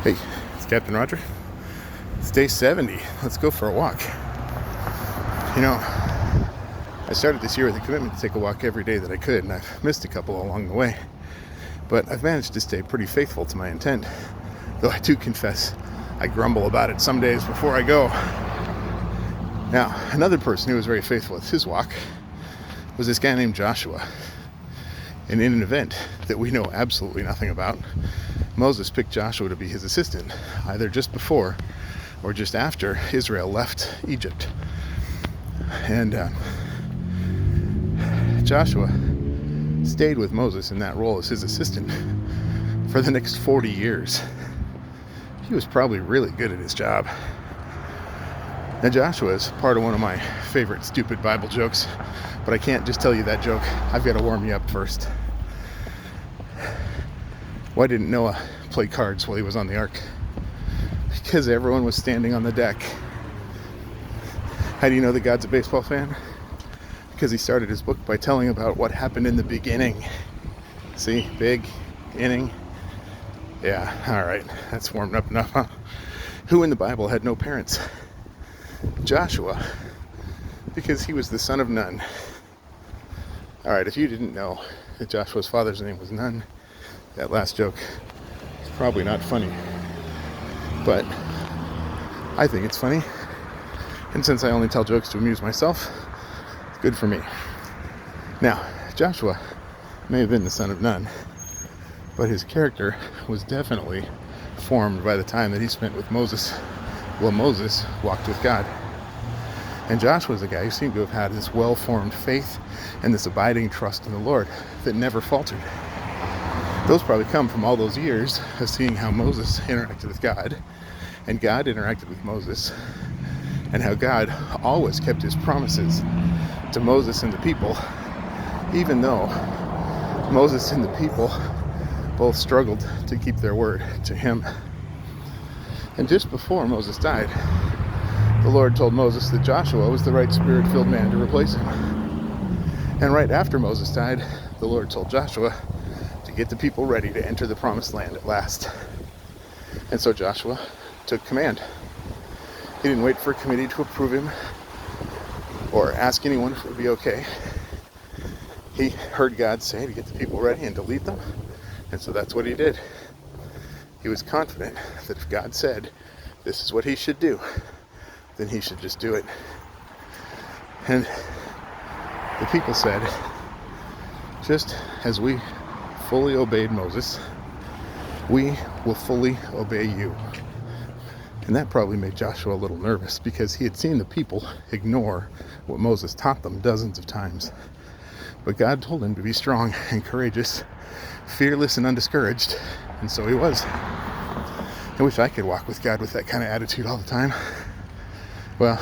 Hey, it's Captain Roger. It's day 70. Let's go for a walk. You know, I started this year with a commitment to take a walk every day that I could, and I've missed a couple along the way. But I've managed to stay pretty faithful to my intent, though I do confess I grumble about it some days before I go. Now, another person who was very faithful with his walk was this guy named Joshua. And in an event that we know absolutely nothing about, Moses picked Joshua to be his assistant, either just before or just after Israel left Egypt. And Joshua stayed with Moses in that role as his assistant for the next 40 years. He was probably really good at his job. Now, Joshua is part of one of my favorite stupid Bible jokes, but I can't just tell you that joke. I've got to warm you up first. Why didn't Noah play cards while he was on the ark? Because everyone was standing on the deck. How do you know that God's a baseball fan? Because he started his book by telling about what happened in the beginning. See, big inning. Yeah, all right, that's warmed up enough, huh? Who in the Bible had no parents? Joshua, because he was the son of Nun. All right, if you didn't know that Joshua's father's name was Nun, that last joke is probably not funny. But I think it's funny. And since I only tell jokes to amuse myself, it's good for me. Now, Joshua may have been the son of Nun, but his character was definitely formed by the time that he spent with Moses while Moses walked with God. And Joshua was a guy who seemed to have had this well-formed faith and this abiding trust in the Lord that never faltered. Those probably come from all those years of seeing how Moses interacted with God and God interacted with Moses, and how God always kept his promises to Moses and the people, even though Moses and the people both struggled to keep their word to him. And just before Moses died, the Lord told Moses that Joshua was the right spirit-filled man to replace him. And right after Moses died, the Lord told Joshua to get the people ready to enter the promised land at last. And so Joshua took command. He didn't wait for a committee to approve him or ask anyone if it would be okay. He heard God say to get the people ready and to lead them. And so that's what he did. He was confident that if God said this is what he should do, then he should just do it. And the people said, just as we fully obeyed Moses, we will fully obey you. And that probably made Joshua a little nervous, because he had seen the people ignore what Moses taught them dozens of times. But God told him to be strong and courageous, fearless and undiscouraged, and so he was. I wish I could walk with God with that kind of attitude all the time. Well,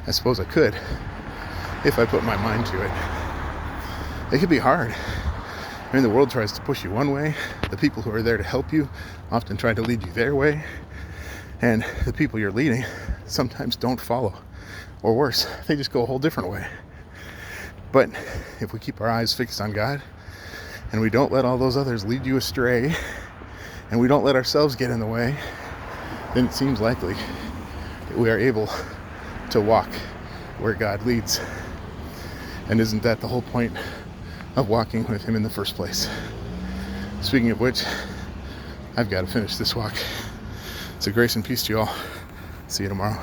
I suppose I could, if I put my mind to it. It could be hard. I mean, the world tries to push you one way. The people who are there to help you often try to lead you their way. And the people you're leading sometimes don't follow. Or worse, they just go a whole different way. But if we keep our eyes fixed on God, and we don't let all those others lead you astray, and we don't let ourselves get in the way, then it seems likely that we are able to walk where God leads. And isn't that the whole point of walking with him in the first place? Speaking of which, I've got to finish this walk. So grace and peace to you all. See you tomorrow.